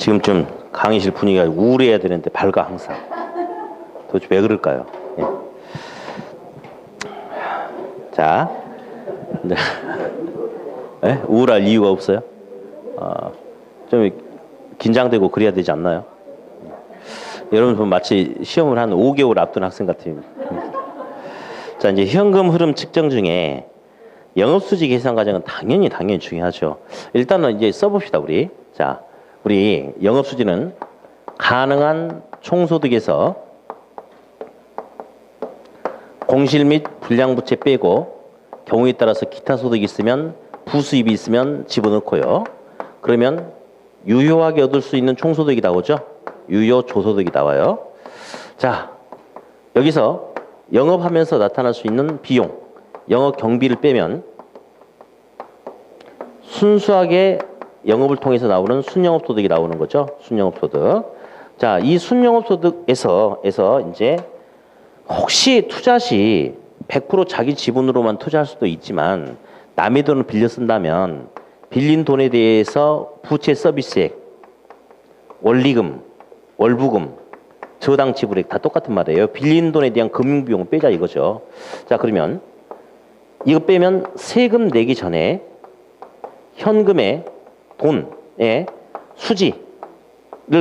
지금쯤 강의실 분위기가 우울해야 되는데 밝아 항상. 도대체 왜 그럴까요? 예. 자, 네. 네? 우울할 이유가 없어요? 좀 긴장되고 그래야 되지 않나요? 여러분 보면 마치 시험을 한 5개월 앞둔 학생 같아요. 자, 이제 현금 흐름 측정 중에 영업수지 계산 과정은 당연히 중요하죠. 일단은 이제 써봅시다, 우리. 자, 우리 영업수지는 가능한 총소득에서 공실 및 불량부채 빼고 경우에 따라서 기타 소득이 있으면 부수입이 있으면 집어넣고요. 그러면 유효하게 얻을 수 있는 총소득이 나오죠. 유효 조소득이 나와요. 자, 여기서 영업하면서 나타날 수 있는 비용, 영업 경비를 빼면 순수하게 영업을 통해서 나오는 순영업소득이 나오는 거죠. 순영업소득. 자, 이 순영업소득에서 이제 혹시 투자 시 100% 자기 지분으로만 투자할 수도 있지만 남의 돈을 빌려 쓴다면 빌린 돈에 대해서 부채 서비스액, 원리금, 월부금, 저당 지불액 다 똑같은 말이에요. 빌린 돈에 대한 금융비용을 빼자 이거죠. 자, 그러면 이거 빼면 세금 내기 전에 현금의 돈의 수지를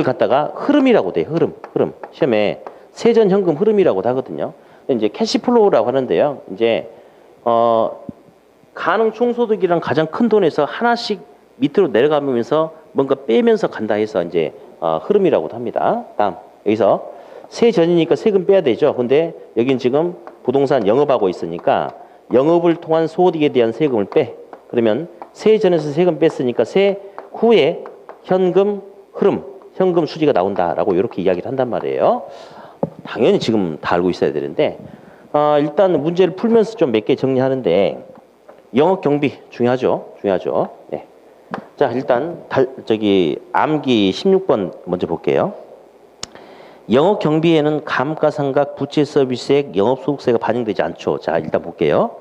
갖다가 흐름이라고 돼. 흐름. 시험에 세전 현금 흐름이라고 하거든요. 이제 캐시플로우라고 하는데요. 이제 가능 총소득이란 가장 큰 돈에서 하나씩 밑으로 내려가면서 뭔가 빼면서 간다 해서 이제 흐름이라고도 합니다. 다음 여기서 세전이니까 세금 빼야 되죠. 근데 여긴 지금 부동산 영업하고 있으니까 영업을 통한 소득에 대한 세금을 빼. 그러면 세전에서 세금 뺐으니까 세후에 현금 흐름, 현금 수지가 나온다라고 이렇게 이야기를 한단 말이에요. 당연히 지금 다 알고 있어야 되는데 일단 문제를 풀면서 좀 몇 개 정리하는데 영업 경비 중요하죠. 네. 자, 일단 암기 16번 먼저 볼게요. 영업 경비에는 감가상각, 부채 서비스액, 영업소득세가 반영되지 않죠. 자, 일단 볼게요.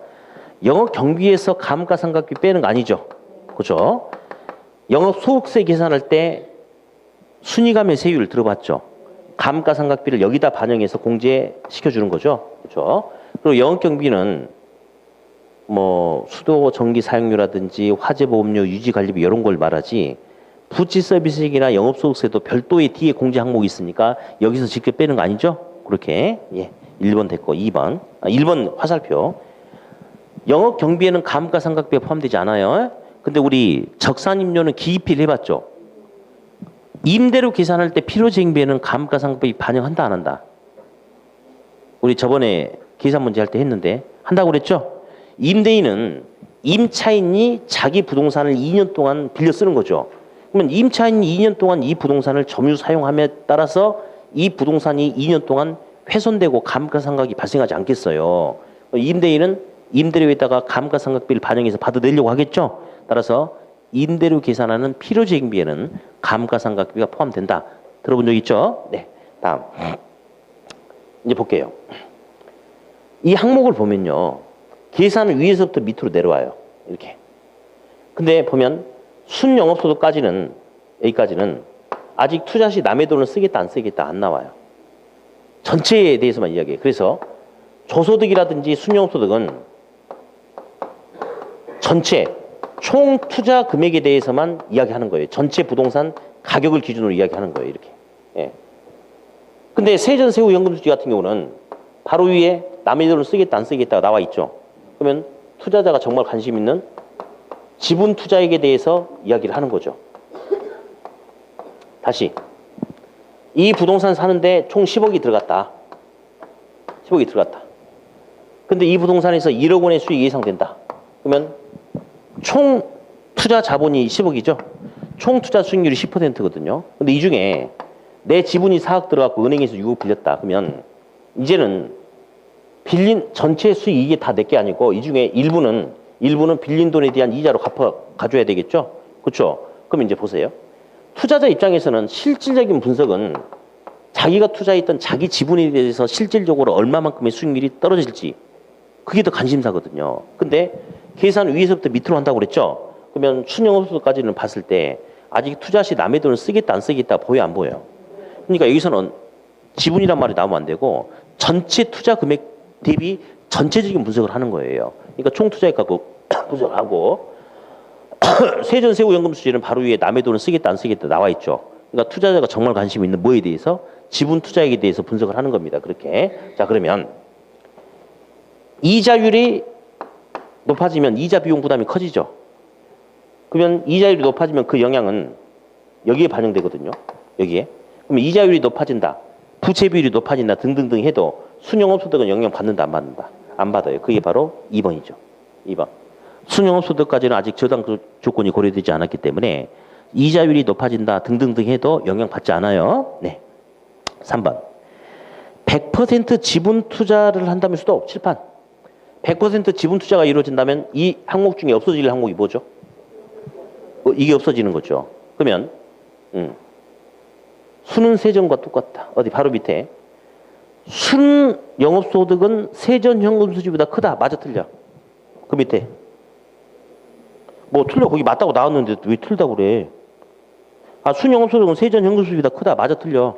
영업 경비에서 감가상각비 빼는 거 아니죠. 그죠? 영업소득세 계산할 때 순이가면세율 들어봤죠. 감가상각비를 여기다 반영해서 공제시켜주는 거죠. 그죠? 그리고 영업경비는 뭐 수도 전기 사용료라든지 화재보험료, 유지관리비 이런 걸 말하지 부치 서비스액이나 영업소득세도 별도의 뒤에 공제 항목이 있으니까 여기서 직접 빼는 거 아니죠? 그렇게. 예. 1번 됐고 1번 화살표. 영업 경비에는 감가상각비가 포함되지 않아요. 근데 우리 적산임료는 기입비를 해봤죠. 임대료 계산할 때 필요재생비에는 감가상각비 반영한다 안 한다? 우리 저번에 계산 문제 할 때 했는데 한다고 그랬죠? 임대인은 임차인이 자기 부동산을 2년 동안 빌려 쓰는 거죠. 그러면 임차인이 2년 동안 이 부동산을 점유 사용함에 따라서 이 부동산이 2년 동안 훼손되고 감가상각이 발생하지 않겠어요. 임대인은 임대료에다가 감가상각비를 반영해서 받아내려고 하겠죠. 따라서 임대료 계산하는 필요재생비에는 감가상각비가 포함된다. 들어본 적 있죠? 네. 다음 이제 볼게요. 이 항목을 보면요. 계산은 위에서부터 밑으로 내려와요. 이렇게. 근데 보면 순영업소득까지는 여기까지는 아직 투자 시 남의 돈을 쓰겠다 안 쓰겠다 안 나와요. 전체에 대해서만 이야기해요. 그래서 조소득이라든지 순영업소득은 전체 총 투자 금액에 대해서만 이야기하는 거예요. 전체 부동산 가격을 기준으로 이야기하는 거예요. 이렇게. 예. 근데 세전 세후 연금수지 같은 경우는 바로 위에 남의 돈을 쓰겠다 안 쓰겠다가 나와 있죠. 그러면 투자자가 정말 관심 있는 지분 투자액에 대해서 이야기를 하는 거죠. 다시 이 부동산 사는데 총 10억이 들어갔다. 10억이 들어갔다. 근데 이 부동산에서 1억 원의 수익이 예상된다. 그러면 총 투자 자본이 10억이죠. 총 투자 수익률이 10%거든요. 근데 이 중에 내 지분이 4억 들어갔고 은행에서 6억 빌렸다. 그러면 이제는 빌린 전체 수익 이게 다 내 게 아니고 이 중에 일부는 빌린 돈에 대한 이자로 가져야 되겠죠. 그렇죠? 그럼 이제 보세요. 투자자 입장에서는 실질적인 분석은 자기가 투자했던 자기 지분에 대해서 실질적으로 얼마만큼의 수익률이 떨어질지 그게 더 관심사거든요. 근데 계산 위에서부터 밑으로 한다고 그랬죠. 그러면 순영업소득까지는 봤을 때 아직 투자 시 남의 돈을 쓰겠다 안 쓰겠다 보여 안 보여요? 그러니까 여기서는 지분이란 말이 나오면 안 되고 전체 투자 금액 대비 전체적인 분석을 하는 거예요. 그러니까 총 투자액 갖고 분석을 하고 세전 세후 연금 수지는 바로 위에 남의 돈을 쓰겠다 안 쓰겠다 나와 있죠. 그러니까 투자자가 정말 관심 있는 뭐에 대해서 지분 투자액에 대해서 분석을 하는 겁니다. 그렇게. 자, 그러면 이자율이 높아지면 이자 비용 부담이 커지죠. 그러면 이자율이 높아지면 그 영향은 여기에 반영되거든요. 여기에. 그러면 이자율이 높아진다. 부채 비율이 높아진다 등등등 해도 순영업소득은 영향 받는다 안 받는다? 안 받아요. 그게 바로 2번이죠. 2번. 순영업소득까지는 아직 저당 조건이 고려되지 않았기 때문에 이자율이 높아진다 등등등 해도 영향받지 않아요. 네. 3번. 100% 지분 투자를 한다면 수도 칠판. 100% 지분 투자가 이루어진다면 이 항목 중에 없어질 항목이 뭐죠? 이게 없어지는 거죠. 그러면 순은 세전과 똑같다. 어디 바로 밑에 순 영업소득은 세전 현금 수지보다 크다. 맞아 틀려? 그 밑에 뭐 틀려. 거기 맞다고 나왔는데 왜 틀다고 그래? 아, 순 영업소득은 세전 현금 수지보다 크다. 맞아 틀려?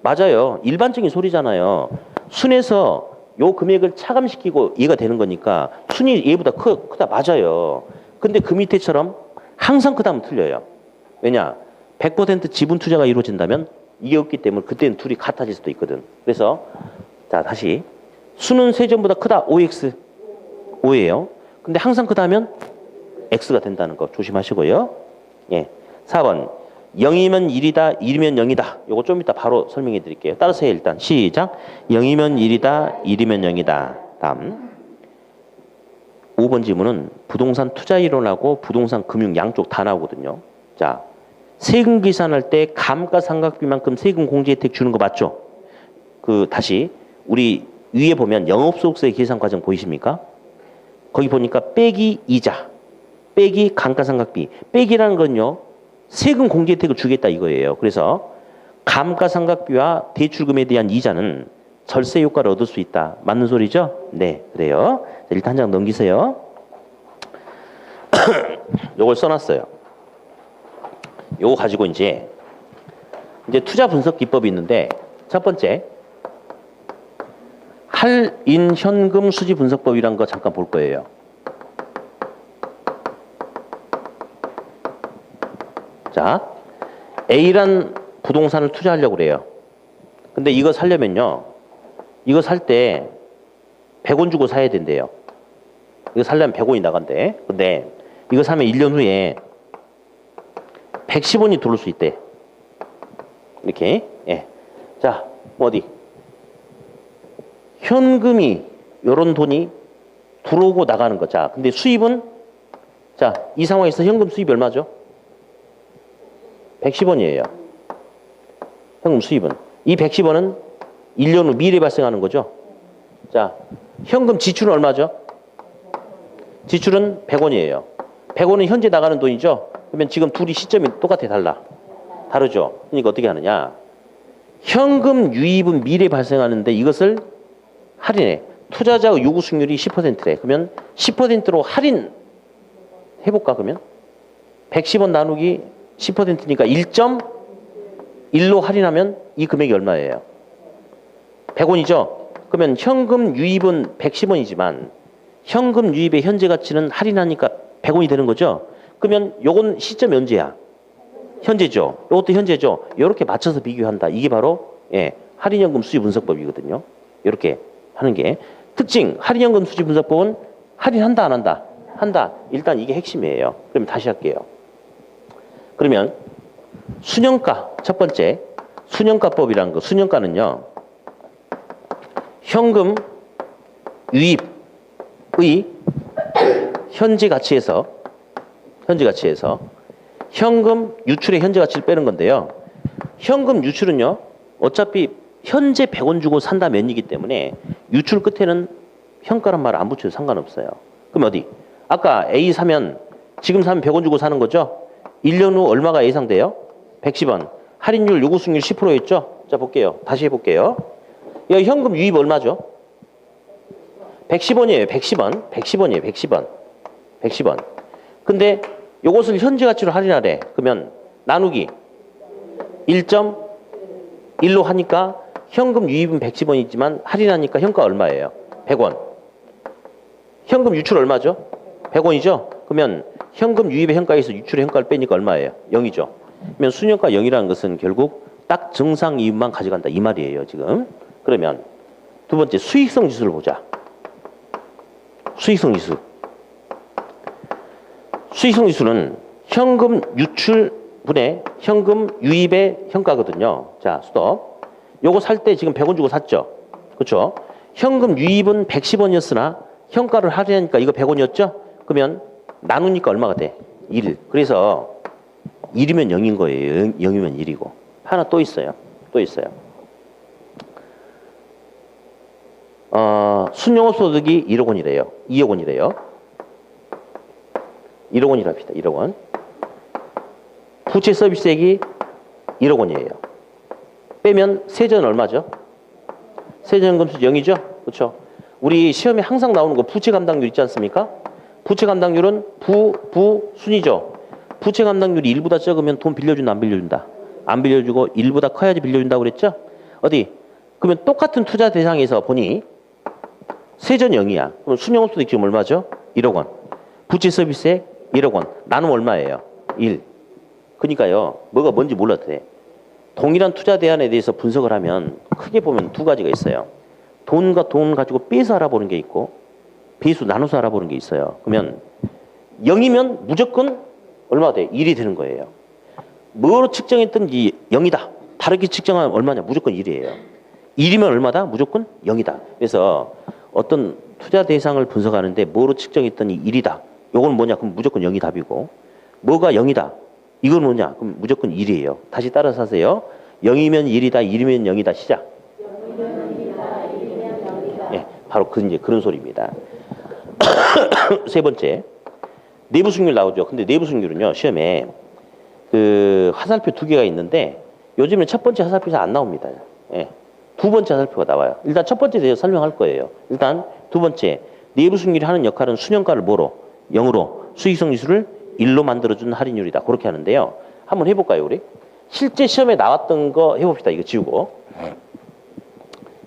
맞아요. 일반적인 소리잖아요. 순에서 요 금액을 차감시키고 얘가 되는 거니까 순이 얘보다 크다. 맞아요. 근데 그 밑에처럼 항상 크다면 틀려요. 왜냐? 100% 지분 투자가 이루어진다면 이게 없기 때문에 그때는 둘이 같아질 수도 있거든. 그래서 자, 다시 순은 세전보다 크다. OX. O예요. 근데 항상 크다면 X가 된다는 거 조심하시고요. 예. 4번. 0이면 1이다. 1이면 0이다. 요거 좀 이따 바로 설명해 드릴게요. 따라서 해 일단. 시작. 0이면 1이다. 1이면 0이다. 다음. 5번 지문은 부동산 투자 이론하고 부동산 금융 양쪽 다 나오거든요. 자, 세금 계산할 때 감가상각비만큼 세금 공제 혜택 주는 거 맞죠? 그 다시 우리 위에 보면 영업소득세 계산 과정 보이십니까? 거기 보니까 빼기 이자, 빼기 감가상각비. 빼기라는 건요. 세금 공제 혜택을 주겠다 이거예요. 그래서 감가상각비와 대출금에 대한 이자는 절세 효과를 얻을 수 있다. 맞는 소리죠? 네, 그래요. 일단 한 장 넘기세요. 요걸 써놨어요. 요거 가지고 이제 투자 분석 기법이 있는데 첫 번째 할인 현금 수지 분석법이라는 거 잠깐 볼 거예요. 자, A란 부동산을 투자하려고 그래요. 근데 이거 사려면요. 이거 살 때 100원 주고 사야 된대요. 이거 살려면 100원이 나간대. 근데 이거 사면 1년 후에 110원이 들어올 수 있대. 이렇게. 예. 자, 어디? 현금이 요런 돈이 들어오고 나가는 거. 자, 근데 수입은 자, 이 상황에서 현금 수입이 얼마죠? 110원이에요. 현금 수입은. 이 110원은 1년 후 미래에 발생하는 거죠. 자, 현금 지출은 얼마죠? 지출은 100원이에요. 100원은 현재 나가는 돈이죠. 그러면 지금 둘이 시점이 똑같아 달라. 다르죠. 그러니까 어떻게 하느냐. 현금 유입은 미래에 발생하는데 이것을 할인해. 투자자 요구 수익률이 10%래. 그러면 10%로 할인 해볼까 그러면? 110원 나누기 10%니까 1.1로 할인하면 이 금액이 얼마예요? 100원이죠? 그러면 현금 유입은 110원이지만 현금 유입의 현재 가치는 할인하니까 100원이 되는 거죠? 그러면 요건 시점이 언제야? 현재죠. 요것도 현재죠. 요렇게 맞춰서 비교한다. 이게 바로 예, 할인연금 수지 분석법이거든요. 요렇게 하는 게 특징. 할인연금 수지 분석법은 할인한다 안 한다? 한다. 일단 이게 핵심이에요. 그러면 다시 할게요. 그러면 순영가 첫 번째 순영가법이라는 거. 순영가는요. 현금 유입의 현재 가치에서 현금 유출의 현재 가치를 빼는 건데요. 현금 유출은요. 어차피 현재 100원 주고 산다 면이기 때문에 유출 끝에는 현가란 말 안 붙여도 상관없어요. 그럼 어디? 아까 A 사면 지금 사면 100원 주고 사는 거죠? 1년 후 얼마가 예상돼요? 110원. 할인율 요구 수익률 10%였죠? 자 볼게요. 다시 해볼게요. 야, 현금 유입 얼마죠? 110원이에요. 110원. 110원이에요. 110원. 근데 요것을 현재 가치로 할인하래. 그러면 나누기 1.1로 하니까 현금 유입은 110원이지만 할인하니까 현가 얼마예요? 100원. 현금 유출 얼마죠? 100원이죠? 그러면 현금 유입의 현가에서 유출의 현가를 빼니까 얼마예요? 0이죠. 그러면 순현가 0이라는 것은 결국 딱 정상 이윤만 가져간다 이 말이에요 지금. 그러면 두 번째 수익성 지수를 보자. 수익성 지수. 수익성 지수는 현금 유출분의 현금 유입의 현가거든요. 자, 스톱. 요거 살 때 지금 100원 주고 샀죠? 그렇죠? 현금 유입은 110원이었으나 현가를 할인하니까 이거 100원이었죠? 그러면 나누니까 얼마가 돼? 1. 그래서 1이면 0인 거예요. 0이면 1이고. 하나 또 있어요. 또 있어요. 순영업 소득이 1억 원이래요. 2억 원이래요. 1억 원이랍시다. 1억 원. 부채 서비스액이 1억 원이에요. 빼면 세전 얼마죠? 세전금수 0이죠? 그렇죠? 우리 시험에 항상 나오는 거 부채 감당률 있지 않습니까? 부채 감당률은 순이죠. 부채 감당률이 1보다 적으면 돈 빌려준다, 안 빌려준다? 안 빌려주고 1보다 커야지 빌려준다고 그랬죠? 어디? 그러면 똑같은 투자 대상에서 보니 세전 0이야. 그럼 순영업소득 지금 얼마죠? 1억 원. 부채 서비스액 1억 원. 나누면 얼마예요? 1. 그러니까요. 뭐가 뭔지 몰라도 돼. 동일한 투자 대안에 대해서 분석을 하면 크게 보면 두 가지가 있어요. 돈과 돈 가지고 빼서 알아보는 게 있고 배수 나눠서 알아보는 게 있어요. 그러면 0이면 무조건 얼마가 돼? 1이 되는 거예요. 뭐로 측정했든 0이다. 다르게 측정하면 얼마냐? 무조건 1이에요. 1이면 얼마다? 무조건 0이다. 그래서 어떤 투자 대상을 분석하는데 뭐로 측정했더니 1이다. 요건 뭐냐? 그럼 무조건 0이 답이고 뭐가 0이다. 이건 뭐냐? 그럼 무조건 1이에요. 다시 따라서 하세요. 0이면 1이다. 1이면 0이다. 시작. 0이면 1이다. 1이면 0이다. 예, 바로 이제 그런 소리입니다. 세 번째. 내부 수익률 나오죠. 근데 내부 수익률은요. 시험에 그 화살표 두 개가 있는데 요즘에 첫 번째 화살표에서 안 나옵니다. 예. 두 번째 화살표가 나와요. 일단 첫 번째 대해서 설명할 거예요. 일단 두 번째. 내부 수익률이 하는 역할은 순현가를 뭐로? 0으로 수익성 지수를 1로 만들어주는 할인율이다. 그렇게 하는데요. 한번 해볼까요, 우리? 실제 시험에 나왔던 거 해봅시다. 이거 지우고.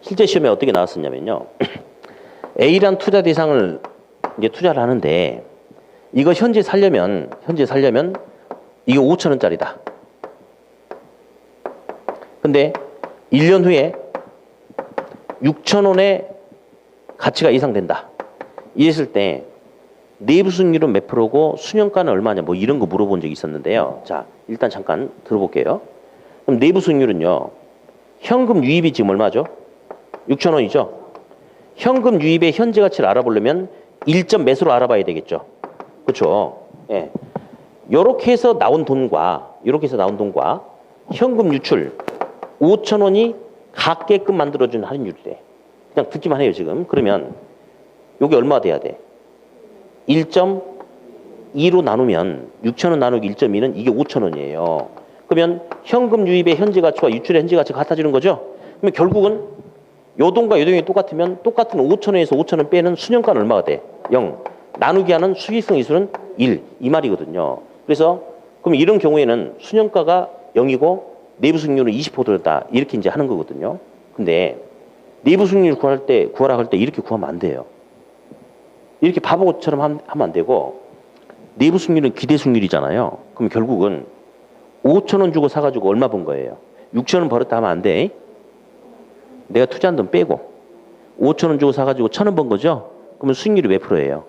실제 시험에 어떻게 나왔었냐면요. A란 투자 대상을 이제 투자를 하는데 이거 현재 살려면 이게 5,000원짜리다. 근데 1년 후에 6,000원의 가치가 예상된다. 이랬을 때 내부 수익률은 몇 프로고 순현가는 얼마냐 뭐 이런 거 물어본 적이 있었는데요. 자, 일단 잠깐 들어볼게요. 그럼 내부 수익률은요. 현금 유입이 지금 얼마죠? 6,000원이죠. 현금 유입의 현재 가치를 알아보려면 1점 몇으로 알아봐야 되겠죠. 그렇죠? 예. 요렇게 해서 나온 돈과 현금 유출 5,000원이 같게끔 만들어준 할인율이래. 그냥 듣기만 해요, 지금. 그러면 요게 얼마 돼야 돼? 1.2로 나누면 6,000원 나누기 1.2는 이게 5,000원이에요. 그러면 현금 유입의 현재 가치와 유출의 현재 가치가 같아지는 거죠? 그러면 결국은 요 돈과 요 돈이 똑같으면 똑같은 5,000원에서 5,000원 빼는 순현가는 얼마가 돼? 0. 나누기 하는 수익성 지수는 1. 이 말이거든요. 그래서 그럼 이런 경우에는 순현가가 0이고 내부 수익률은 20%다. 이렇게 이제 하는 거거든요. 근데 내부 수익률 구하라 할 때 이렇게 구하면 안 돼요. 이렇게 바보처럼 하면 안 되고 내부 수익률은 기대 수익률이잖아요. 그럼 결국은 5,000원 주고 사가지고 얼마 번 거예요? 6,000원 벌었다 하면 안 돼. 내가 투자한 돈 빼고 5,000원 주고 사가지고 1,000원 번 거죠? 그러면 수익률이 몇 프로예요?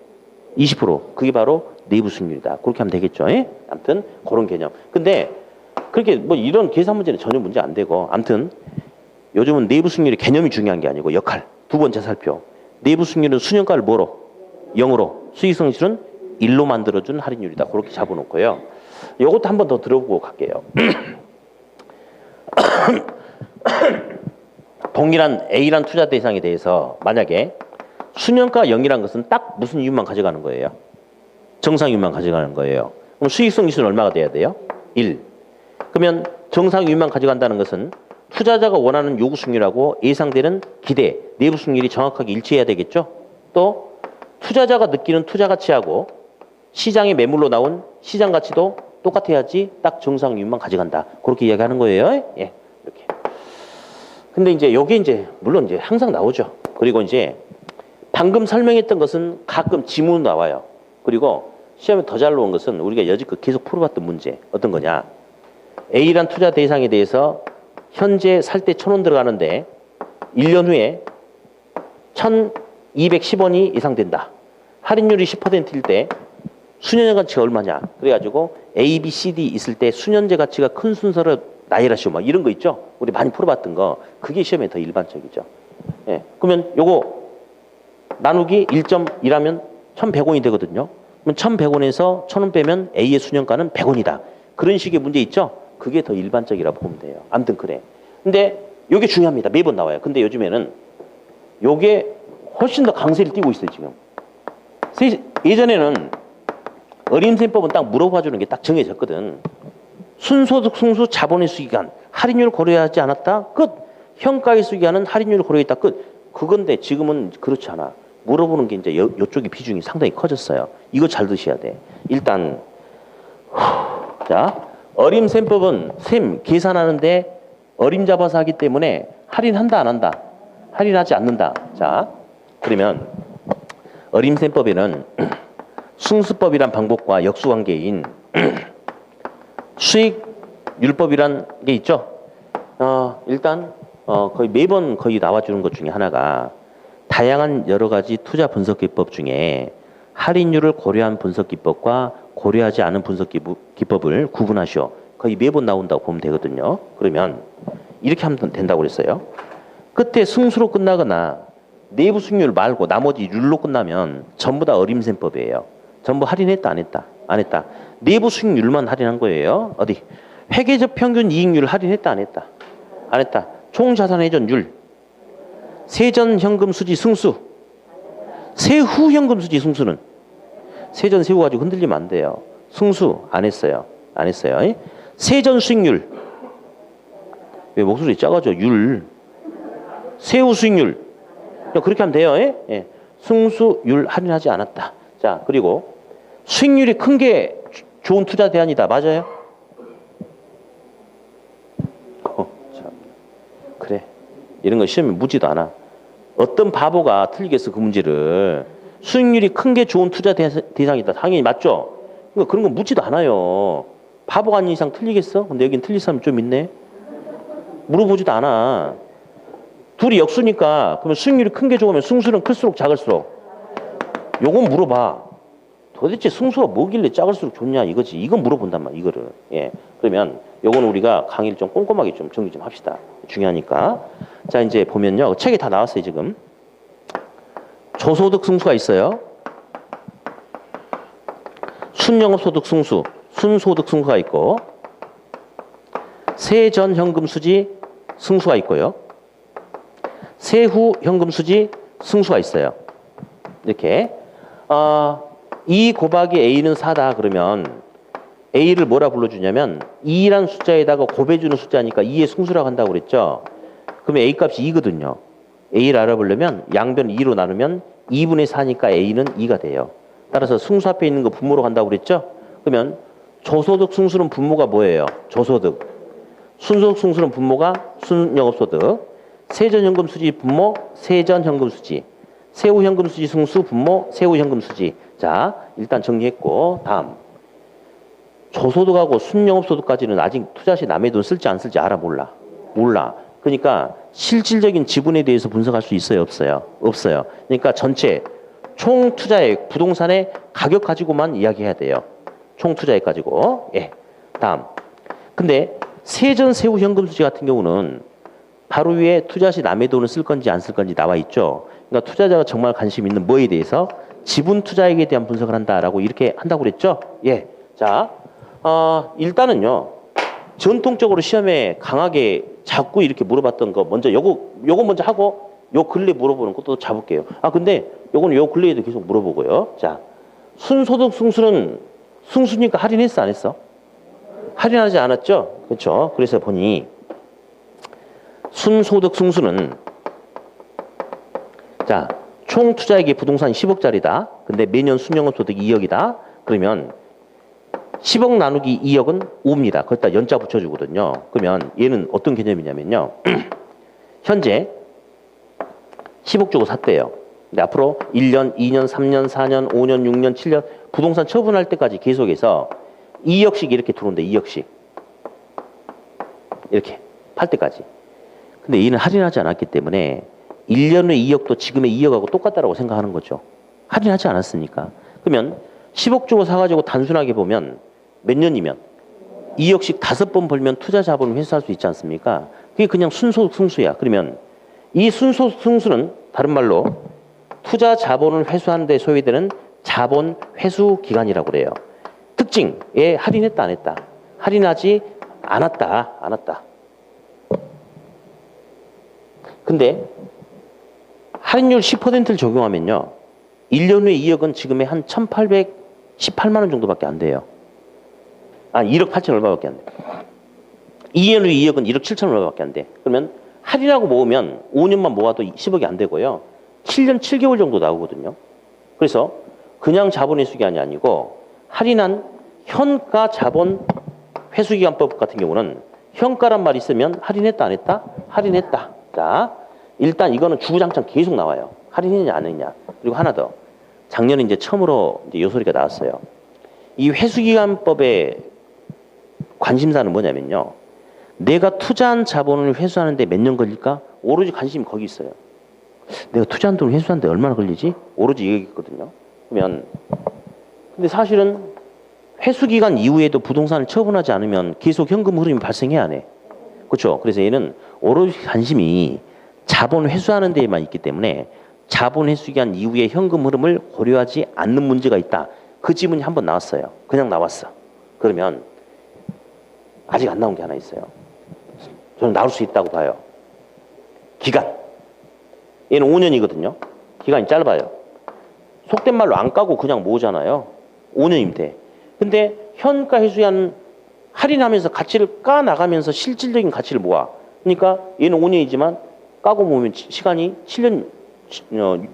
20%. 그게 바로 내부 수익률이다. 그렇게 하면 되겠죠. 예? 아무튼 그런 개념. 근데 그렇게 뭐 이런 계산 문제는 전혀 문제 안 되고 아무튼 요즘은 내부 수익률의 개념이 중요한 게 아니고 역할. 두 번째 살펴. 내부 수익률은 순현가를 뭐로? 0으로. 수익성 지수는 1로 만들어준 할인율이다. 그렇게 잡아놓고요. 이것도 한 번 더 들어보고 갈게요. 동일한 A란 투자 대상에 대해서 만약에 순현가 0이란 것은 딱 무슨 이윤만 가져가는 거예요? 정상 이윤만 가져가는 거예요. 그럼 수익성 지수는 얼마가 돼야 돼요? 1. 그러면 정상 이윤만 가져간다는 것은 투자자가 원하는 요구 수익률하고 예상되는 기대, 내부 수익률이 정확하게 일치해야 되겠죠? 또 투자자가 느끼는 투자 가치하고 시장의 매물로 나온 시장 가치도 똑같아야지 딱 정상이윤만 가져간다. 그렇게 이야기하는 거예요. 예, 이렇게. 근데 이제 요게 이제 물론 이제 항상 나오죠. 그리고 이제 방금 설명했던 것은 가끔 지문으로 나와요. 그리고 시험에 더 잘 나온 것은 우리가 여지껏 계속 풀어봤던 문제. 어떤 거냐. A란 투자 대상에 대해서 현재 살 때 1,000원 들어가는데 1년 후에 1,210원이 예상된다. 할인율이 10%일 때 수년제 가치가 얼마냐. 그래가지고 A, B, C, D 있을 때 수년제 가치가 큰 순서를 나열하시오. 막 이런 거 있죠. 우리 많이 풀어봤던 거. 그게 시험에 더 일반적이죠. 예. 그러면 요거 나누기 1.1하면 1,100원이 되거든요. 그럼 1,100원에서 1,000원 빼면 A의 수년가는 100원이다. 그런 식의 문제 있죠. 그게 더 일반적이라고 보면 돼요. 아무튼 그래. 근데 요게 중요합니다. 매번 나와요. 근데 요즘에는 요게 훨씬 더 강세를 띠고 있어요, 지금. 예전에는 어림셈법은 딱 물어봐 주는 게 딱 정해졌거든. 순소득, 승수, 자본의 수기간, 할인율 고려하지 않았다? 끝. 현가의 수기간은 할인율 고려했다? 끝. 그건데 지금은 그렇지 않아. 물어보는 게 이제 요쪽이 비중이 상당히 커졌어야 이거 잘 드셔야 돼. 일단 자, 어림셈법은 셈 계산하는데 어림 잡아서 하기 때문에 할인한다 안 한다? 할인하지 않는다. 자, 그러면 어림셈법에는 승수법이란 방법과 역수관계인 수익률법이란 게 있죠. 일단 거의 매번 거의 나와주는 것 중에 하나가 다양한 여러 가지 투자 분석 기법 중에 할인율을 고려한 분석 기법과 고려하지 않은 분석 기법을 구분하시오. 거의 매번 나온다고 보면 되거든요. 그러면 이렇게 하면 된다고 그랬어요. 끝에 승수로 끝나거나 내부 수익률 말고 나머지 율로 끝나면 전부 다 어림셈법이에요. 전부 할인했다 안 했다? 안 했다. 내부 수익률만 할인한 거예요. 어디? 회계적 평균 이익률 할인했다 안 했다? 안 했다. 총자산회전율, 세전 현금 수지 승수, 세후 현금 수지 승수는 세전 세후 가지고 흔들리면 안 돼요. 승수 안 했어요. 안 했어요. 세전 수익률, 왜 목소리 작아져? 율, 세후 수익률, 그렇게 하면 돼요. 예. 승수율 할인하지 않았다. 자, 그리고 수익률이 큰 게 좋은 투자 대안이다. 맞아요? 참. 그래. 이런 거 시험에 묻지도 않아. 어떤 바보가 틀리겠어, 그 문제를. 수익률이 큰 게 좋은 투자 대상이다. 당연히 맞죠? 그러니까 그런 거 묻지도 않아요. 바보가 아닌 이상 틀리겠어? 근데 여긴 틀릴 사람 좀 있네. 물어보지도 않아. 둘이 역수니까 그러면 수익률이 큰 게 좋으면 승수는 클수록 작을수록 요건 물어봐. 도대체 승수가 뭐길래 작을수록 좋냐 이거지. 이건 물어본단 말이야, 이거를. 예. 그러면 요건 우리가 강의를 좀 꼼꼼하게 좀 정리 좀 합시다. 중요하니까. 자, 이제 보면요. 책에 다 나왔어요, 지금. 저소득 승수가 있어요. 순영업소득 승수, 순소득 승수가 있고, 세전 현금 수지 승수가 있고요. 세후 현금 수지 승수가 있어요. 이렇게. 이 곱하기 A는 4다 그러면 A를 뭐라 불러주냐면 2란 숫자에다가 곱해주는 숫자니까 2의 승수라고 한다고 그랬죠. 그러면 A 값이 2거든요. A를 알아보려면 양변 2로 나누면 2분의 4니까 A는 2가 돼요. 따라서 승수 앞에 있는 거 분모로 간다고 그랬죠. 그러면 저소득 승수는 분모가 뭐예요? 저소득. 순소득 승수는 분모가 순영업소득. 세전현금수지 분모 세전현금수지. 세후현금수지 승수 분모 세후현금수지. 자, 일단 정리했고 다음. 저소득하고 순영업소득까지는 아직 투자 시 남의 돈 쓸지 안 쓸지 알아 몰라? 몰라. 그러니까 실질적인 지분에 대해서 분석할 수 있어요? 없어요? 없어요. 그러니까 전체 총 투자액 부동산의 가격 가지고만 이야기해야 돼요. 총 투자액 가지고. 예. 다음. 근데 세전 세후 현금수지 같은 경우는 바로 위에 투자 시 남의 돈을 쓸 건지 안 쓸 건지 나와 있죠. 그러니까 투자자가 정말 관심 있는 뭐에 대해서 지분 투자액에 대한 분석을 한다라고 이렇게 한다고 그랬죠. 예. 자, 일단은요. 전통적으로 시험에 강하게 자꾸 이렇게 물어봤던 거 먼저 요거 먼저 하고 요 근래 물어보는 것도 잡을게요. 근데 요거는 요 근래에도 계속 물어보고요. 자, 순소득 승수는 승수니까 할인했어 안 했어? 할인하지 않았죠. 그렇죠. 그래서 보니 순소득 승수는 자, 총 투자액이 부동산 10억짜리다. 근데 매년 순영업 소득이 2억이다. 그러면 10억 나누기 2억은 5입니다. 거기다 연자 붙여주거든요. 그러면 얘는 어떤 개념이냐면요. 현재 10억 주고 샀대요. 근데 앞으로 1년, 2년, 3년, 4년, 5년, 6년, 7년 부동산 처분할 때까지 계속해서 2억씩 이렇게 들어온대. 2억씩. 이렇게 팔 때까지. 근데 얘는 할인하지 않았기 때문에 1년 후 2억도 지금의 2억하고 똑같다라고 생각하는 거죠. 할인하지 않았으니까. 그러면 10억 주고 사가지고 단순하게 보면 몇 년이면 2억씩 5번 벌면 투자 자본을 회수할 수 있지 않습니까? 그게 그냥 순소 승수야. 그러면 이 순소 승수는 다른 말로 투자 자본을 회수하는 데 소요되는 자본 회수 기간이라고 그래요. 특징, 예, 할인했다 안 했다. 할인하지 않았다 안 했다. 근데 할인율 10%를 적용하면요. 1년 후에 2억은 지금의 한 1,818만 원 정도밖에 안 돼요. 아, 1억 8천 얼마밖에 안 돼. 2년 후에 2억은 1억 7천 얼마밖에 안 돼. 그러면 할인하고 모으면 5년만 모아도 10억이 안 되고요. 7년 7개월 정도 나오거든요. 그래서 그냥 자본 회수기간이 아니고 할인한 현가 자본 회수기간법 같은 경우는 현가란 말이 있으면 할인했다 안 했다? 할인했다. 자, 일단 이거는 주구장창 계속 나와요. 할인했냐 안 했냐. 그리고 하나 더. 작년에 이제 처음으로 이제 요 소리가 나왔어요. 이 회수기간법의 관심사는 뭐냐면요. 내가 투자한 자본을 회수하는데 몇 년 걸릴까? 오로지 관심이 거기 있어요. 내가 투자한 돈을 회수하는데 얼마나 걸리지? 오로지 이게 있거든요. 그러면 근데 사실은 회수기간 이후에도 부동산을 처분하지 않으면 계속 현금 흐름이 발생해야 하네. 그렇죠? 그래서 얘는 오로지 관심이 자본 회수하는 데에만 있기 때문에 자본 회수기간 이후에 현금 흐름을 고려하지 않는 문제가 있다. 그 지문이 한번 나왔어요. 그냥 나왔어. 그러면 아직 안 나온 게 하나 있어요. 저는 나올 수 있다고 봐요. 기간. 얘는 5년이거든요. 기간이 짧아요. 속된 말로 안 까고 그냥 모으잖아요. 5년이면 돼. 근데 현가 회수한 할인하면서 가치를 까 나가면서 실질적인 가치를 모아. 그러니까 얘는 5년이지만 까고 모으면 시간이 7년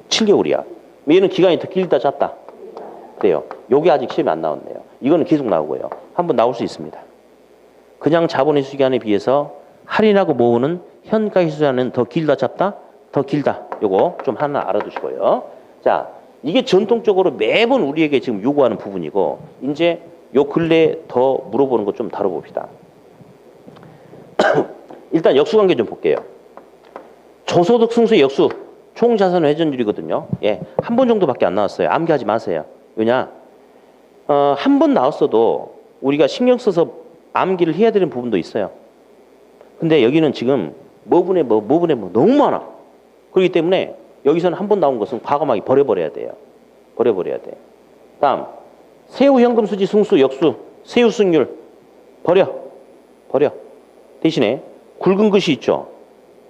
7개월이야. 얘는 기간이 더 길다 짧다. 그래요. 요게 아직 시험에 안 나왔네요. 이거는 계속 나오고요. 한번 나올 수 있습니다. 그냥 자본 회수 기간에 비해서 할인하고 모으는 현가 회수 기간은 더 길다 짧다? 더 길다. 요거 좀 하나 알아두시고요. 자, 이게 전통적으로 매번 우리에게 지금 요구하는 부분이고 이제 요 근래에 더 물어보는 것 좀 다뤄봅시다. 일단 역수관계 좀 볼게요. 저소득 승수의 역수 총자산 회전율이거든요. 예, 한 번 정도밖에 안 나왔어요. 암기하지 마세요. 왜냐? 한 번 나왔어도 우리가 신경 써서 암기를 해야 되는 부분도 있어요. 근데 여기는 지금 뭐분의 뭐 너무 많아. 그렇기 때문에 여기서는 한 번 나온 것은 과감하게 버려버려야 돼요. 버려버려야 돼. 다음 세후 현금 수지 승수 역수 세후 승률 버려. 대신에 굵은 글씨 있죠.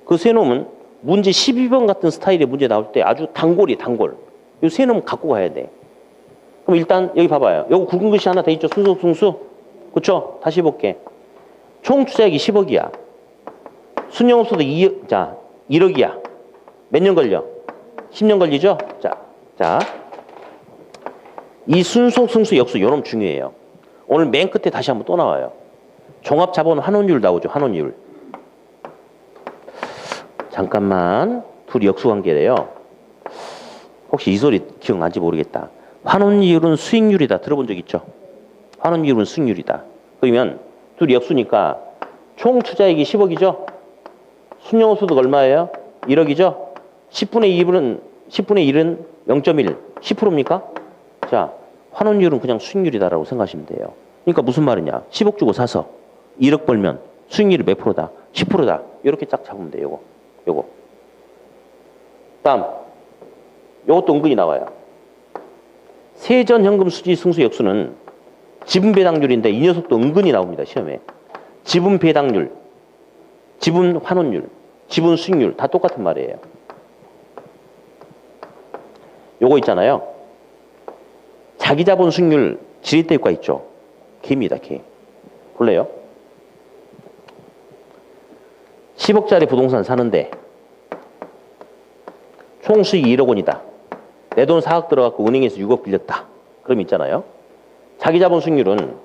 그 세 놈은 문제 12번 같은 스타일의 문제 나올 때 아주 단골. 이 세 놈 갖고 가야 돼. 그럼 일단 여기 봐봐요. 여기 굵은 글씨 하나 돼 있죠. 순속 승수. 그쵸? 다시 볼게. 총 투자액이 10억이야. 순영업소득 2억, 자, 1억이야. 몇 년 걸려? 10년 걸리죠? 자. 이 순속 승수 역수 요놈 중요해요. 오늘 맨 끝에 다시 한번 또 나와요. 종합자본 환원율 나오죠. 환원율. 잠깐만. 둘이 역수관계래요. 혹시 이 소리 기억나는지 모르겠다. 환원율은 수익률이다. 들어본 적 있죠? 환원율은 수익률이다. 그러면 둘이 역수니까 총 투자액이 10억이죠? 순영소득 얼마예요? 1억이죠? 10분의 1은 0.1, 10%입니까? 자, 환원율은 그냥 수익률이다라고 생각하시면 돼요. 그러니까 무슨 말이냐? 10억 주고 사서 1억 벌면 수익률이 몇 프로다? 10%다. 이렇게 쫙 잡으면 돼요. 요거. 다음, 요것도 은근히 나와요. 세전 현금 수지 승수 역수는 지분 배당률인데 이 녀석도 은근히 나옵니다. 시험에. 지분 배당률, 지분 환원율, 지분 수익률 다 똑같은 말이에요. 요거 있잖아요. 자기 자본 수익률 지렛대효과 있죠. 개입니다. 개. 볼래요? 10억짜리 부동산 사는데 총 수익이 1억 원이다. 내 돈 4억 들어갔고 은행에서 6억 빌렸다. 그럼 있잖아요. 자기 자본 수익률은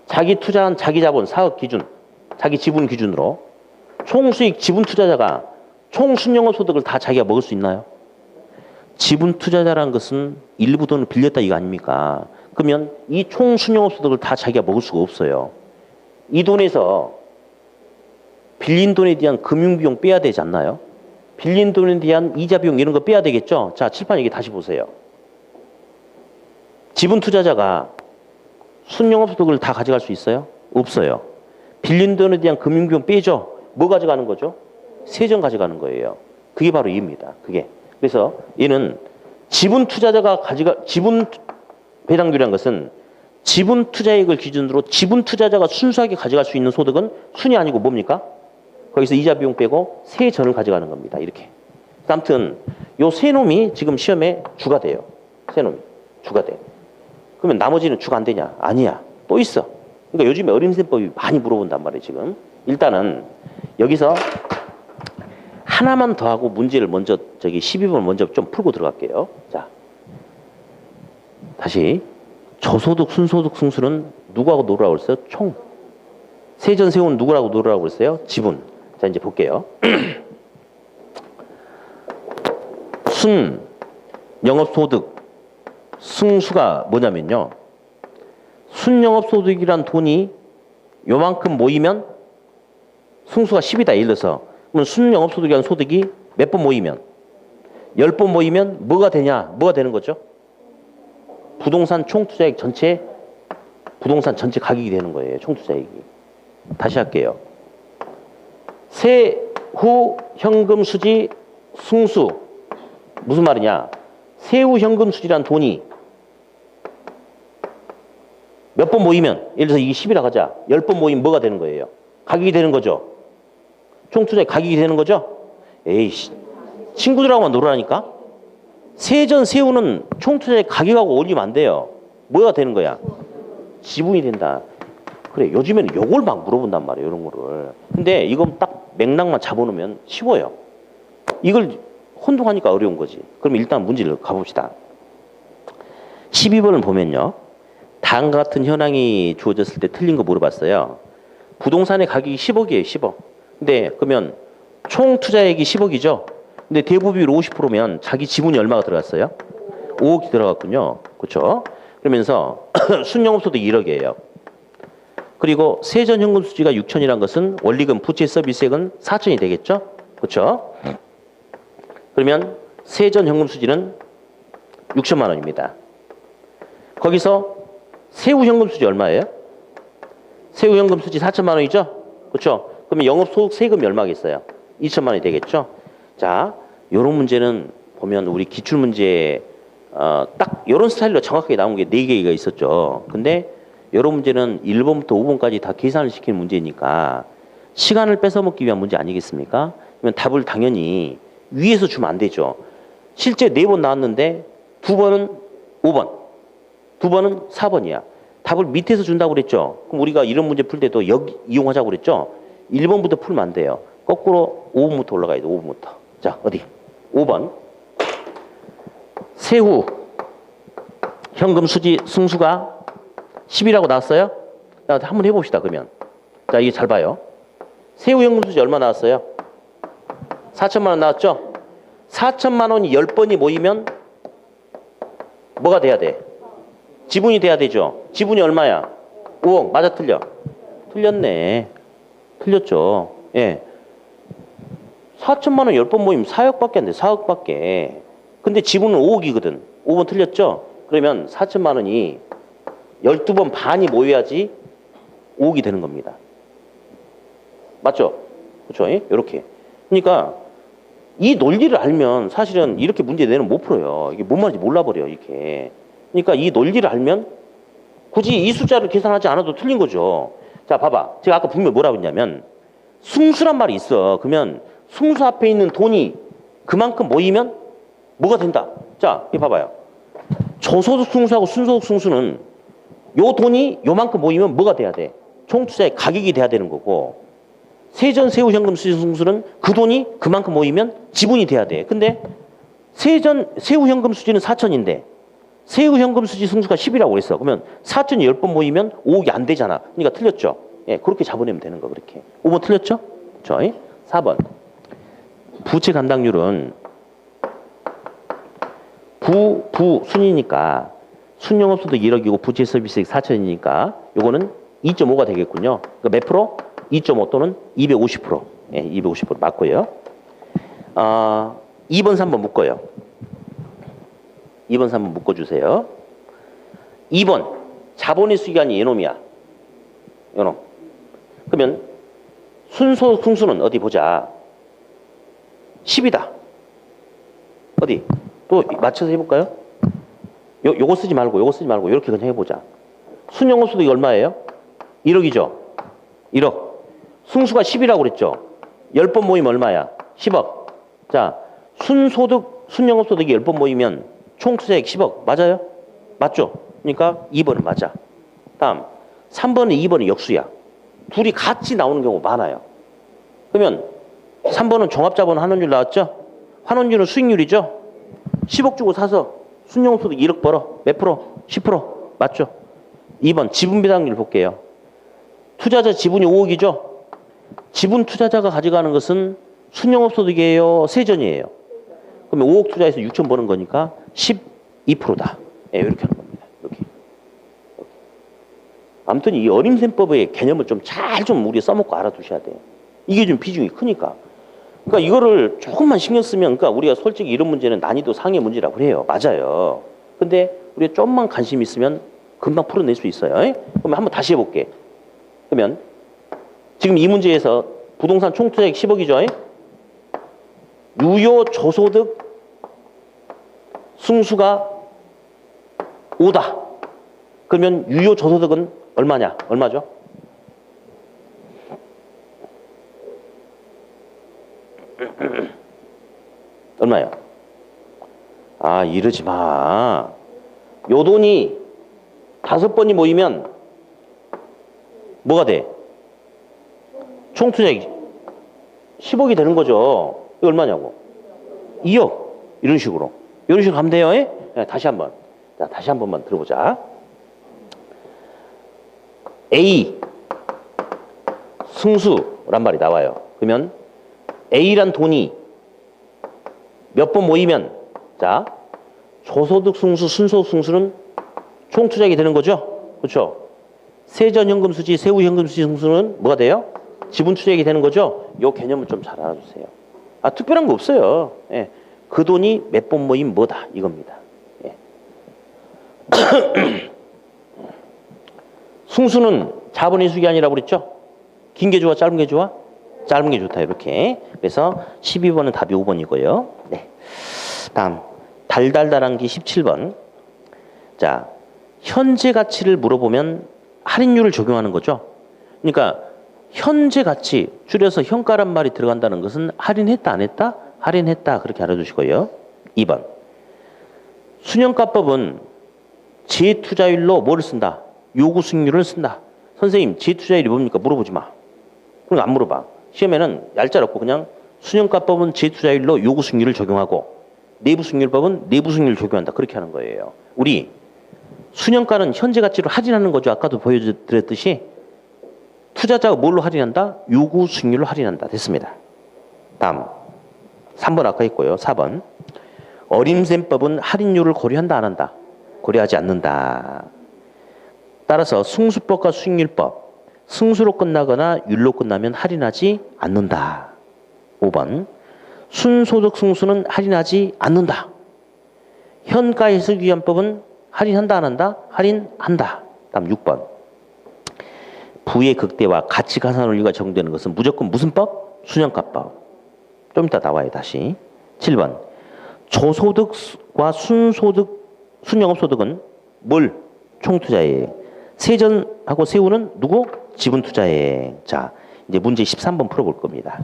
자기 투자한 자기 자본 사업 기준, 자기 지분 기준으로 총수익 지분 투자자가 총 순영업 소득을 다 자기가 먹을 수 있나요? 지분 투자자라는 것은 일부 돈을 빌렸다 이거 아닙니까? 그러면 이 총 순영업 소득을 다 자기가 먹을 수가 없어요. 이 돈에서 빌린 돈에 대한 금융비용 빼야 되지 않나요? 빌린 돈에 대한 이자 비용 이런 거 빼야 되겠죠? 자, 칠판 여기 다시 보세요. 지분 투자자가 순영업 소득을 다 가져갈 수 있어요? 없어요. 빌린 돈에 대한 금융비용 빼죠? 뭐 가져가는 거죠? 세전 가져가는 거예요. 그게 바로 이입니다. 그게. 그래서 얘는 지분 투자자가 지분 배당률이라는 것은 지분 투자액을 기준으로 지분 투자자가 순수하게 가져갈 수 있는 소득은 순이 아니고 뭡니까? 거기서 이자 비용 빼고 세전을 가져가는 겁니다. 이렇게. 아무튼 요 세 놈이 지금 시험에 주가 돼요. 세 놈이 주가 돼. 그러면 나머지는 주가 안 되냐? 아니야. 또 있어. 그러니까 요즘에 어림셈법이 많이 물어본단 말이에요. 지금. 일단은 여기서 하나만 더 하고 문제를 먼저 12번 먼저 좀 풀고 들어갈게요. 자, 다시 저소득, 순소득, 승수는 누구하고 놀으라고 그랬어요? 총. 세전, 세후는 누구라고 놀으라고 그랬어요? 지분. 자, 이제 볼게요. 순, 영업소득, 승수가 뭐냐면요. 순영업소득이란 돈이 요만큼 모이면 승수가 10이다. 예를 들어서. 그러면 순영업소득이라는 소득이 몇 번 모이면? 10번 모이면 뭐가 되냐? 뭐가 되는 거죠? 부동산 총투자액 전체, 부동산 전체 가격이 되는 거예요. 총투자액이. 다시 할게요. 세후 현금 수지 승수. 무슨 말이냐? 세후 현금 수지란 돈이 몇 번 모이면, 예를 들어서 이게 10이라 하자. 10번 모이면 뭐가 되는 거예요? 가격이 되는 거죠? 총투자의 가격이 되는 거죠? 에이씨, 친구들하고만 놀으라니까? 세전, 세후는 총투자의 가격하고 올리면 안 돼요. 뭐가 되는 거야? 지분이 된다. 그래, 요즘에는 요걸 막 물어본단 말이에요, 이런 거를. 근데 이건 딱 맥락만 잡아놓으면 쉬워요. 이걸 혼동하니까 어려운 거지. 그럼 일단 문제를 가봅시다. 12번을 보면요. 다음과 같은 현황이 주어졌을 때 틀린 거 물어봤어요. 부동산의 가격이 10억이에요, 10억. 근데 그러면 총 투자액이 10억이죠. 근데 대부비율 50%면 자기 지분이 얼마가 들어갔어요? 5억이 들어갔군요. 그렇죠? 그러면서 순영업소득이 1억이에요. 그리고 세전 현금 수지가 6천이란 것은 원리금, 부채 서비스액은 4천이 되겠죠? 그렇죠? 그러면 세전 현금 수지는 6천만 원입니다. 거기서 세후 현금 수지 얼마예요? 세후 현금 수지 4천만 원이죠? 그렇죠? 그러면 영업소득 세금이 얼마겠어요? 2천만 원이 되겠죠? 자, 요런 문제는 보면 우리 기출문제에 딱 요런 스타일로 정확하게 나온 게 4개가 있었죠. 근데 요런 문제는 1번부터 5번까지 다 계산을 시키는 문제니까 시간을 뺏어먹기 위한 문제 아니겠습니까? 그러면 답을 당연히 위에서 주면 안 되죠. 실제 4번 나왔는데 2번은 5번, 2번은 4번이야. 답을 밑에서 준다고 그랬죠. 그럼 우리가 이런 문제 풀 때도 여기 이용하자고 그랬죠. 1번부터 풀면 안 돼요. 거꾸로 5번부터 올라가야 돼. 5번부터. 자, 어디? 5번. 세후 현금 수지 승수가 10이라고 나왔어요? 자, 한번 해봅시다. 그러면. 자, 이게 잘 봐요. 세후 현금 수지 얼마 나왔어요? 4천만 원 나왔죠? 4천만 원이 10번이 모이면 뭐가 돼야 돼? 지분이 돼야 되죠. 지분이 얼마야? 5억. 맞아, 틀려? 틀렸네. 틀렸죠. 예. 4천만 원 10번 모이면 4억밖에 안 돼. 4억밖에. 근데 지분은 5억이거든. 5번 틀렸죠? 그러면 4천만 원이 12번 반이 모여야지 5억이 되는 겁니다. 맞죠? 그렇죠? 이렇게. 그러니까 이 논리를 알면 사실은 이렇게 문제 내는 못 풀어요. 이게 뭔 말인지 몰라버려요. 이렇게. 그러니까 이 논리를 알면 굳이 이 숫자를 계산하지 않아도 틀린 거죠. 자, 봐봐. 제가 아까 분명히 뭐라고 했냐면 승수란 말이 있어. 그러면 승수 앞에 있는 돈이 그만큼 모이면 뭐가 된다. 자, 이 봐봐요. 저소득 승수하고 순소득 승수는 요 돈이 요만큼 모이면 뭐가 돼야 돼? 총투자의 가격이 돼야 되는 거고 세전 세후 현금 수지 승수는 그 돈이 그만큼 모이면 지분이 돼야 돼. 근데 세전 세후 현금 수지는 4천인데 세후 현금 수지 승수가 10이라고 그랬어. 그러면 4천이 10번 모이면 5억이 안 되잖아. 그러니까 틀렸죠. 예, 그렇게 잡아내면 되는 거 그렇게. 5번 틀렸죠? 그렇죠? 4번. 부채 감당률은 순이니까 순영업소득 1억이고 부채 서비스액 4천이니까 요거는 2.5가 되겠군요. 그러니까 몇 프로? 2.5 또는 250%. 예, 250% 맞고요. 2번, 3번 묶어요. 2번, 3번 묶어주세요. 2번 자본의 수익이 얘놈이야. 요놈. 그러면 순소득 승수는 어디 보자. 10이다. 어디? 또 맞춰서 해볼까요? 요거 쓰지 말고 요거 쓰지 말고 이렇게 그냥 해보자. 순영업소득이 얼마예요? 1억이죠. 1억. 승수가 10이라고 그랬죠. 10번 모이면 얼마야? 10억. 자, 순영업소득이 10번 모이면 총투자액 10억. 맞아요? 맞죠? 그러니까 2번은 맞아. 다음 3번은 2번은 역수야. 둘이 같이 나오는 경우 많아요. 그러면 3번은 종합자본 환원율 나왔죠? 환원율은 수익률이죠? 10억 주고 사서 순영업소득 1억 벌어. 몇 프로? 10%. 맞죠? 2번 지분배당률 볼게요. 투자자 지분이 5억이죠? 지분 투자자가 가져가는 것은 순영업소득이에요? 세전이에요? 그러면 5억 투자해서 6천 버는 거니까 12%다. 예, 이렇게 하는 겁니다. 이렇게. 아무튼 이 어림셈법의 개념을 좀 잘 우리 써먹고 알아두셔야 돼요. 이게 좀 비중이 크니까. 그러니까 이거를 조금만 신경 쓰면, 그러니까 우리가 솔직히 이런 문제는 난이도 상의 문제라고 해요. 맞아요. 근데 우리가 좀만 관심 있으면 금방 풀어낼 수 있어요. 그러면 한번 다시 해볼게. 그러면 지금 이 문제에서 부동산 총투자액 10억이죠. 유효 저소득 승수가 5다. 그러면 유효 저소득은 얼마냐? 얼마죠? 얼마요? 아, 이러지 마. 요 돈이 5번이 모이면 뭐가 돼? 총투자액 10억이 되는 거죠. 이거 얼마냐고? 2억. 이런 식으로. 이런 식으로 가면 돼요. 네, 다시 한번. 자, 다시 한 번만 들어보자. A 승수란 말이 나와요. 그러면 A란 돈이 몇 번 모이면, 자, 저소득 승수, 순소득 승수는 총투자액이 되는 거죠. 그렇죠? 세전현금 수지, 세후 현금 수지 승수는 뭐가 돼요? 지분 투자액이 되는 거죠. 요 개념을 좀 잘 알아주세요. 아, 특별한 거 없어요. 예. 그 돈이 몇 번 모이면 뭐다 이겁니다. 예. 승수는 자본의 수익이 아니라고 그랬죠? 긴 게 좋아, 짧은 게 좋아? 짧은 게 좋다, 이렇게. 그래서 12번은 답이 5번이고요. 네. 다음, 달달달한 게 17번. 자, 현재 가치를 물어보면 할인율을 적용하는 거죠. 그러니까 현재 가치, 줄여서 현가란 말이 들어간다는 것은 할인했다, 안 했다? 할인했다, 그렇게 알아두시고요. 2번. 순영가법은 재투자율로 뭐를 쓴다? 요구 수익률을 쓴다. 선생님, 재투자율이 뭡니까? 물어보지 마. 그럼 안 물어봐. 시험에는 얄짤없고 그냥 순영가법은 재투자율로 요구 수익률을 적용하고 내부 수익률법은 내부 수익률을 적용한다. 그렇게 하는 거예요. 우리 순영가는 현재 가치로 할인하는 거죠. 아까도 보여드렸듯이 투자자가 뭘로 할인한다? 요구 수익률로 할인한다. 됐습니다. 다음 3번 아까 했고요. 4번. 어림셈법은 할인율을 고려한다, 안 한다? 고려하지 않는다. 따라서 승수법과 수익률법, 승수로 끝나거나 율로 끝나면 할인하지 않는다. 5번. 순소득 승수는 할인하지 않는다. 현가해석위원법은 할인한다, 안 한다? 할인한다. 다음 6번. 부의 극대화 가치 가산 원리가 적용되는 것은 무조건 무슨 법? 순영가법. 좀 이따 나와요, 다시. 7번. 저소득과 순소득, 순영업소득은 뭘? 총투자액. 세전하고 세후는 누구? 지분투자액. 자, 이제 문제 13번 풀어볼 겁니다.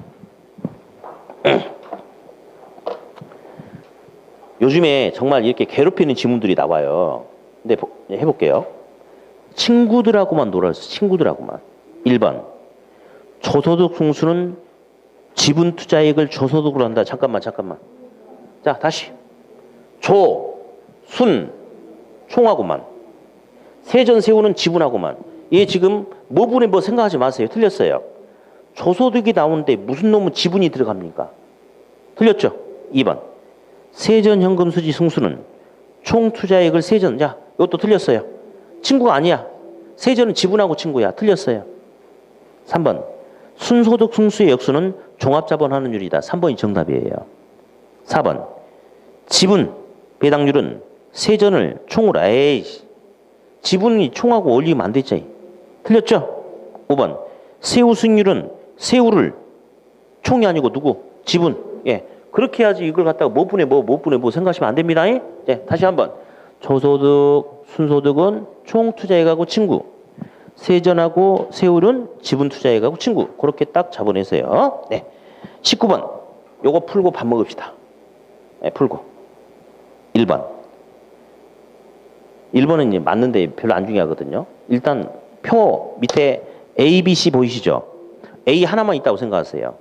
요즘에 정말 이렇게 괴롭히는 지문들이 나와요. 근데 해볼게요. 친구들하고만 놀아서 친구들하고만. 1번. 저소득 승수는 지분 투자액을 저소득으로 한다. 잠깐만. 자, 다시. 조, 순, 총하고만. 세전 세후는 지분하고만. 얘 지금 뭐분에 뭐 생각하지 마세요. 틀렸어요. 조소득이 나오는데 무슨 놈은 지분이 들어갑니까? 틀렸죠? 2번. 세전 현금 수지 승수는 총 투자액을 세전. 자, 이것도 틀렸어요. 친구가 아니야. 세전은 지분하고 친구야. 틀렸어요. 3번. 순소득 승수의 역수는 종합자본환원율이다. 3번이 정답이에요. 4번. 지분 배당률은 세전을 총으로 지분이 총하고 올리면 안 되지. 틀렸죠? 5번. 세후 수익률은 세후를 총이 아니고 누구? 지분. 예. 그렇게 해야지 이걸 갖다가 못 분해 뭐 생각하시면 안 됩니다. 예. 다시 한번. 조소득, 순소득은 총 투자액하고 친구. 세전하고 세후는 지분 투자액하고 친구. 그렇게 딱 잡아내세요. 네. 19번. 요거 풀고 밥 먹읍시다. 네, 풀고. 1번. 1번은 이제 맞는데 별로 안 중요하거든요. 일단 표 밑에 A, B, C 보이시죠? A 하나만 있다고 생각하세요.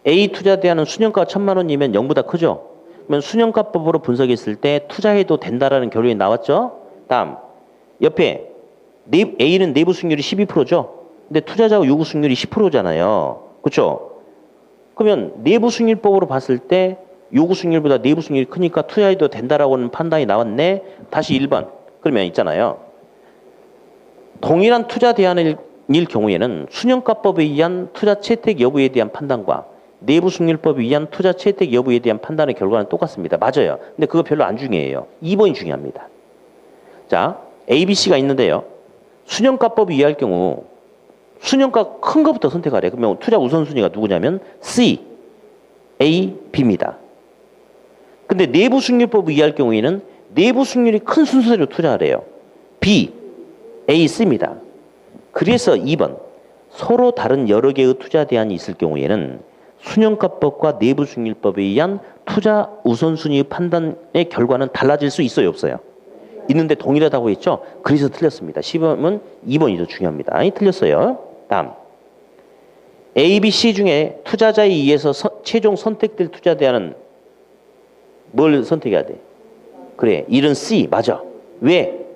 A 투자대하는 수년가가 1,000만 원이면 0보다 크죠? 그러면 수년가법으로 분석했을 때 투자해도 된다라는 결론이 나왔죠? 다음. 옆에 A는 내부 수익률이 12%죠? 근데 투자자하고 요구 수익률이 10%잖아요. 그렇죠? 그러면 내부 수익률법으로 봤을 때 요구 수익률보다 내부 수익률이 크니까 투자해도 된다라고 하는 판단이 나왔네. 다시 1번. 그러면 있잖아요. 동일한 투자 대안일 경우에는 수년가법에 의한 투자 채택 여부에 대한 판단과 내부 수익률법에 의한 투자 채택 여부에 대한 판단의 결과는 똑같습니다. 맞아요. 근데 그거 별로 안 중요해요. 2번이 중요합니다. 자, A, B, C가 있는데요. 수년가법에 의할 경우 수년가 큰 것부터 선택하래. 그러면 투자 우선순위가 누구냐면 C, A, B입니다. 근데 내부 수익률법에 의할 경우에는 내부 수익률이 큰 순서대로 투자하래요. B, A, C입니다. 그래서 2번. 서로 다른 여러 개의 투자 대안이 있을 경우에는 수년가법과 내부 수익률법에 의한 투자 우선순위 판단의 결과는 달라질 수 있어요, 없어요? 있는데 동일하다고 했죠? 그래서 틀렸습니다. 10번은 2번이 더 중요합니다. 틀렸어요. 다음. A, B, C 중에 투자자에 의해서 최종 선택될 투자 대안은 뭘 선택해야 돼? 그래, 1은 C. 맞아. 왜?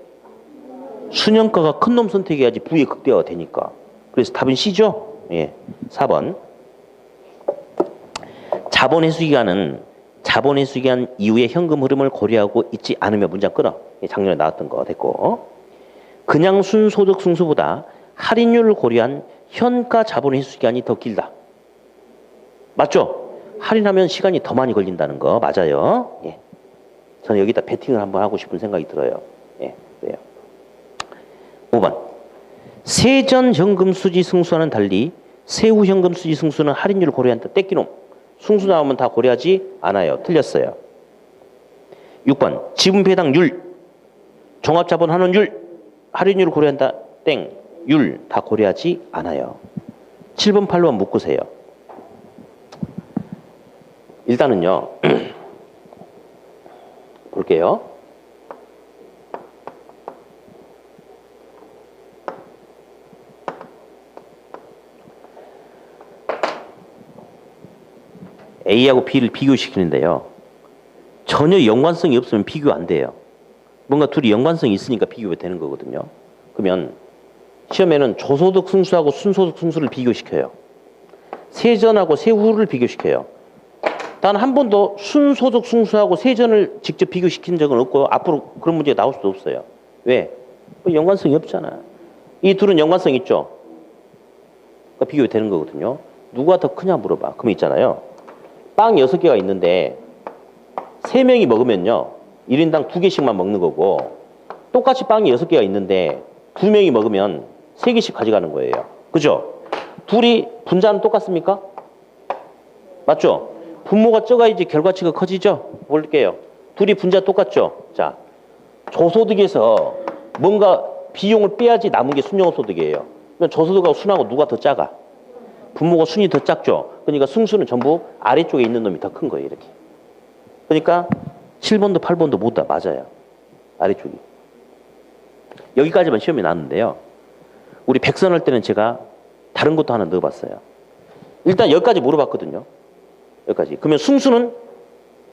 수년가가 큰 놈 선택해야지 부의 극대화가 되니까. 그래서 답은 C죠? 예. 4번. 자본회수기간은 자본회수기간 이후의 현금 흐름을 고려하고 있지 않으며 문장 끊어. 작년에 나왔던 거 됐고. 그냥 순소득 승수보다 할인율을 고려한 현가 자본회수기간이 더 길다. 맞죠? 할인하면 시간이 더 많이 걸린다는 거 맞아요. 예. 저는 여기다 베팅을 한번 하고 싶은 생각이 들어요. 예, 그래요. 5번. 세전 현금 수지 승수와는 달리 세후 현금 수지 승수는 할인율을 고려한다. 떼끼놈. 승수 나오면 다 고려하지 않아요. 틀렸어요. 6번. 지분 배당률, 종합자본 환원율, 할인율을 고려한다. 땡. 율 다 고려하지 않아요. 7번, 8번 묶으세요. 일단은요. 볼게요. A하고 B를 비교시키는데요. 전혀 연관성이 없으면 비교 안 돼요. 뭔가 둘이 연관성이 있으니까 비교가 되는 거거든요. 그러면 시험에는 조소득 승수하고 순소득 승수를 비교시켜요. 세전하고 세후를 비교시켜요. 단 한 번도 순소득 승수하고 세전을 직접 비교시킨 적은 없고 앞으로 그런 문제가 나올 수도 없어요. 왜? 연관성이 없잖아. 이 둘은 연관성 있죠? 그러니까 비교가 되는 거거든요. 누가 더 크냐 물어봐. 그럼 있잖아요. 빵 6개가 있는데 3명이 먹으면요. 1인당 2개씩만 먹는 거고 똑같이 빵이 6개가 있는데 2명이 먹으면 3개씩 가져가는 거예요. 그죠? 둘이 분자는 똑같습니까? 맞죠? 분모가 적어야지 결과치가 커지죠? 볼게요. 둘이 분자 똑같죠? 자, 저소득에서 뭔가 비용을 빼야지 남은 게 순영업소득이에요. 그럼 저소득하고 순하고 누가 더 작아? 분모가 순이 더 작죠? 그러니까 승수는 전부 아래쪽에 있는 놈이 더 큰 거예요. 이렇게. 그러니까 7번도 8번도 모두 다 맞아요. 아래쪽이. 여기까지만 시험이 나왔는데요. 우리 백선 할 때는 제가 다른 것도 하나 넣어봤어요. 일단 여기까지 물어봤거든요. 여기까지. 그러면 승수는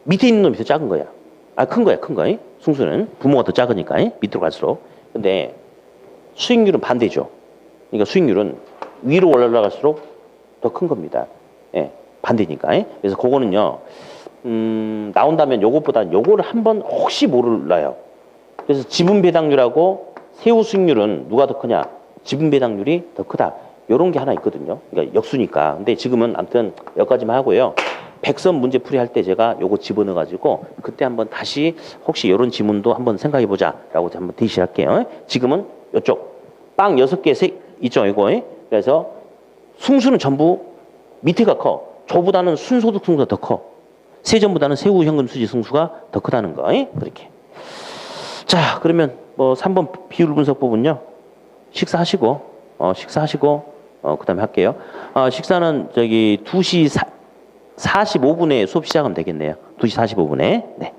밑에 있는 놈이 더 작은 거야. 아, 큰 거야, 큰 거. 승수는 부모가 더 작으니까 밑으로 갈수록. 근데 수익률은 반대죠. 그러니까 수익률은 위로 올라갈수록 더 큰 겁니다. 예, 반대니까. 그래서 그거는요, 나온다면 요거를 한번 혹시 몰라요. 그래서 지분 배당률하고 세후 수익률은 누가 더 크냐? 지분 배당률이 더 크다. 요런 게 하나 있거든요. 그러니까 역수니까. 근데 지금은 아무튼 여기까지만 하고요. 백선 문제 풀이할 때 제가 요거 집어넣어가지고 그때 한번 다시 혹시 요런 지문도 한번 생각해보자라고 한번提示할게요. 지금은 요쪽 빵 6개 있죠, 이거. 그래서 승수는 전부 밑에가 커. 저보다는 순소득 승수가 더 커. 세전보다는 세후 현금 수지 승수가 더 크다는 거. 그렇게. 자, 그러면 뭐 3번 비율 분석 부분요. 식사하시고 그다음에 할게요. 식사는 저기 2시 45분에 수업 시작하면 되겠네요. 2시 45분에. 네.